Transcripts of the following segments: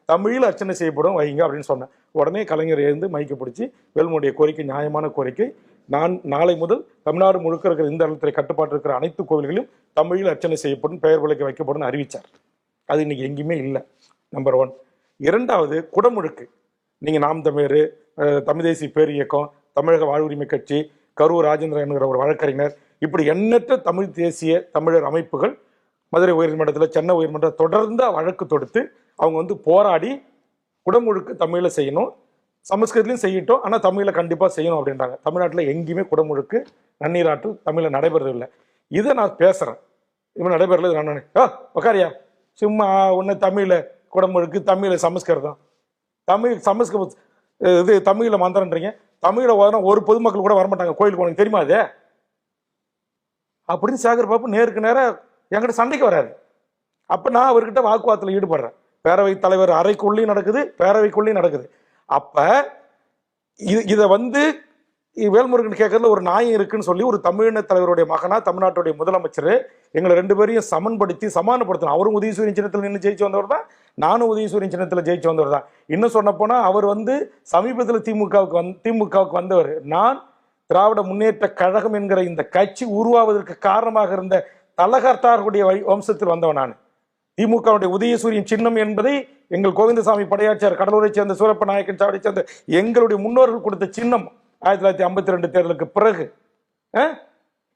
தமிழில் அர்ச்சனை செய்யப்படும் வைங்க அப்படின்னு சொன்னேன். உடனே கலைஞர் எழுந்து மைக்கு பிடிச்சி வேல்முருகனுடைய கோரிக்கை நியாயமான கோரிக்கை, நான் நாளை முதல் தமிழ்நாடு முழுக்க இருக்கிற இந்த இடத்துல கட்டுப்பாட்டு இருக்கிற அனைத்து கோவில்களிலும் தமிழில் அர்ச்சனை செய்யப்படும், பெயர் விளக்கு வைக்கப்படும் அறிவிச்சார். அது இன்னைக்கு எங்கேயுமே இல்லை. நம்பர் 1. இரண்டாவது, குடமுழுக்கு. நீங்க நாம் தமிழர், தமிழ் தேசிய பேர் இயக்கம், தமிழக வாழ்வுரிமை கட்சி, கரூர் ராஜேந்திரன் என்கிற ஒரு வழக்கறிஞர், இப்படி எண்ணற்ற தமிழ் தேசிய தமிழர் அமைப்புகள் மதுரை உயர்நீதிமன்றத்தில், சென்னை உயர்நீதிமன்றத்தில் தொடர்ந்து வழக்கு தொடுத்து அவங்க போராடி குடமுழுக்கு தமிழில் செய்யணும், சமஸ்கிருதத்திலையும் செய்யட்டும், ஆனால் தமிழில் கண்டிப்பாக செய்யணும் அப்படின்றாங்க. தமிழ்நாட்டில் எங்கேயுமே குடமுழுக்கு நன்னீராட்டு தமிழில் நடைபெறது இல்லை. இதை நான் பேசுகிறேன், இவன் நடைபெறல. நான் உக்காரியா சும்மா ஒன்று தமிழில் குடமுழுக்கு, தமிழில் சமஸ்கிருதம், இது தமிழில் மந்திரன்றீங்க, தமிழில் ஒரு பொதுமக்கள் கூட வரமாட்டாங்க கோயிலுக்கு, உனக்கு தெரியுமா அது அப்படின்னு சேகர் பாபு நேருக்கு நேராக என்கிட்ட சண்டைக்கு வராரு. அப்போ நான் அவர்கிட்ட வாக்குவாதத்தில் ஈடுபடுறேன். பேரவைத் தலைவர் அறைக்குள்ளேயும் நடக்குது, பேரவைக்குள்ளேயும் நடக்குது. அப்போ இதை வேல்முருகன் கேட்கறதுல ஒரு நியாயம் இருக்குன்னு சொல்லி ஒரு தமிழின தலைவருடைய மகனா தமிழ்நாட்டுடைய முதலமைச்சர் எங்களை 2 பேரையும் சமன்படுத்தி சமாதானப்படுத்தணும். அவரும் உதயசூரியன் சின்னத்தில் நின்று ஜெயிச்சு வந்தவர் தான், நானும் உதயசூரியன் சின்னத்தில் ஜெயிச்சு வந்தவர் தான். இன்னும் சொன்ன போனால் அவர் சமீபத்தில் திமுகவுக்கு வந்தவர். நான் திராவிட முன்னேற்ற கழகம் என்கிற இந்த கட்சி உருவாவதற்கு காரணமாக இருந்த தலகர்த்தார்களுடைய வம்சத்தில் வந்தவன் நான். திமுகவுடைய உதயசூரியன் சின்னம் என்பதை எங்கள் கோவிந்தசாமி படையாச்சியார், கடலூரை சேர்ந்த சூரப்ப நாயக்கன் சாவடி சேர்ந்த எங்களுடைய முன்னோர்கள் கொடுத்த சின்னம். 1952 தேர்தலுக்கு பிறகு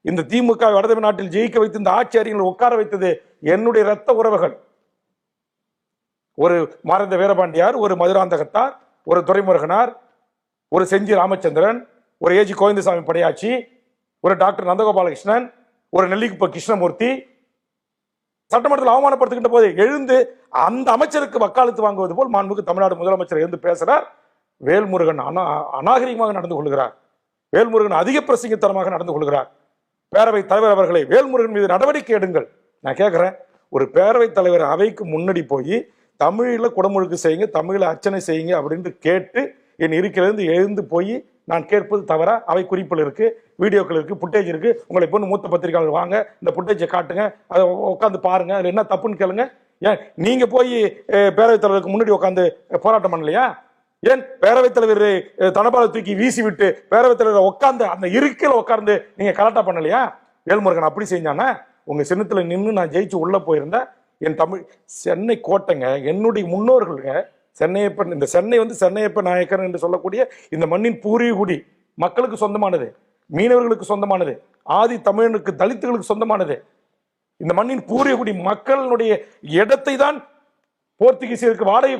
இந்த திமுக வடதமிழ்நாட்டில் ஜெயிக்க வைத்து இந்த ஆட்சி அறிஞர்கள் உட்கார வைத்தது என்னுடைய இரத்த உறவுகள். ஒரு மறைந்த வீரபாண்டியார், ஒரு மதுராந்தகத்தார், ஒரு துரைமுருகனார், ஒரு செஞ்சி ராமச்சந்திரன், ஒரு ஏஜி கோவிந்தசாமி படையாச்சி, ஒரு டாக்டர் நந்தகோபாலகிருஷ்ணன், ஒரு நெல்லிக்குப்ப கிருஷ்ணமூர்த்தி சட்டமன்றத்தில் அவமானப்படுத்துகின்ற போது எழுந்து அந்த அமைச்சருக்கு வக்காலத்து வாங்குவது போல் மாண்புக்கு தமிழ்நாடு முதலமைச்சர் எழுந்து பேசுறார். வேல்முருகன் அநாகரிகமாக நடந்து கொள்கிறார். வேல்முருகன் அதிக பிரசங்கத்தனமாக நடந்து கொள்கிறார். பேரவைத் தலைவர் அவர்களை வேல்முருகன் மீது நடவடிக்கை எடுங்கள். நான் கேட்கிறேன், ஒரு பேரவைத் தலைவர் அவைக்கு முன்னாடி போய் தமிழில் குடமுழுக்கு செய்யுங்க, தமிழில் அர்ச்சனை செய்யுங்க அப்படின்னு கேட்டு என் இருக்கிலிருந்து எழுந்து போய் நான் கேட்பது தவிர? அவை குறிப்பில் இருக்கு, வீடியோக்கள் இருக்கு, புட்டேஜ் இருக்கு. உங்களை பொண்ணு மூத்த பத்திரிகையாளர் வாங்க, இந்த புட்டேஜை காட்டுங்க, அதை உட்காந்து பாருங்க, அதில் என்ன தப்புன்னு கேளுங்க. ஏன் நீங்க போய் பேரவைத் தலைவருக்கு முன்னாடி உட்காந்து போராட்டம் பண்ணலையா? ஏன் பேரவைத் தலைவர் தனபாலை தூக்கி வீசி விட்டு பேரவைத் தலைவர் உட்காந்து அந்த இருக்கையில் உட்கார்ந்து நீங்க கலாட்டா பண்ணலையா? வேல்முருகன் அப்படி செஞ்சானா? உங்க சின்னத்துல நின்று நான் ஜெயிச்சு உள்ள போயிருந்தேன். என் தமிழ் சென்னை கோட்டைங்க, என்னுடைய முன்னோர்களுங்க. சென்னையப்பன், இந்த சென்னை சென்னையப்ப நாயக்கர் என்று சொல்லக்கூடிய இந்த மண்ணின் பூர்வீகுடி மக்களுக்கு சொந்தமானது, மீனவர்களுக்கு சொந்தமானது, ஆதி தமிழனுக்கு தலித்துகளுக்கு சொந்தமானது. இந்த மண்ணின் பூர்வீகுடி மக்களுடைய இடத்தை தான் போர்த்துகீசியருக்கு வாடகை